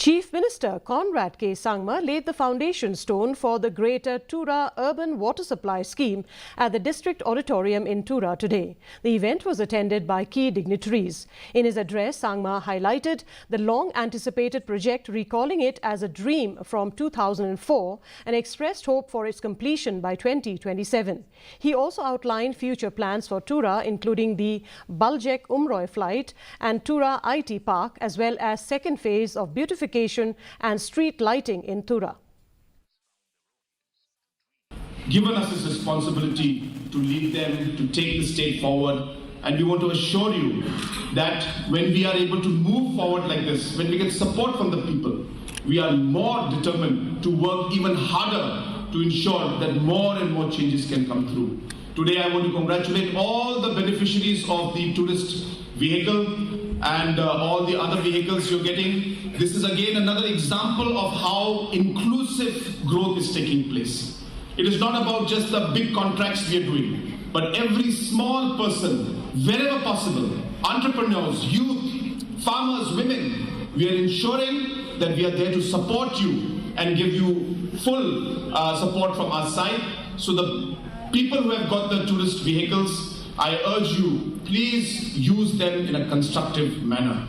Chief Minister Conrad Sangma laid the foundation stone for the Greater Tura Urban Water Supply Scheme at the District Auditorium in Tura today. The event was attended by key dignitaries. In his address, Sangma highlighted the long-anticipated project, recalling it as a dream from 2004 and expressed hope for its completion by 2027. He also outlined future plans for Tura, including the Baljek Umroi flight and Tura IT Park, as well as second phase of beautification and street lighting in Tura. Given us this responsibility to lead them, to take the state forward, and we want to assure you that when we are able to move forward like this, when we get support from the people, we are more determined to work even harder to ensure that more and more changes can come through. Today I want to congratulate all the beneficiaries of the tourist vehicle and all the other vehicles you're getting. This is again another example of how inclusive growth is taking place. It is not about just the big contracts we are doing, but every small person, wherever possible, entrepreneurs, youth, farmers, women, we are ensuring that we are there to support you and give you full support from our side. So the people who have got the tourist vehicles, I urge you, please use them in a constructive manner.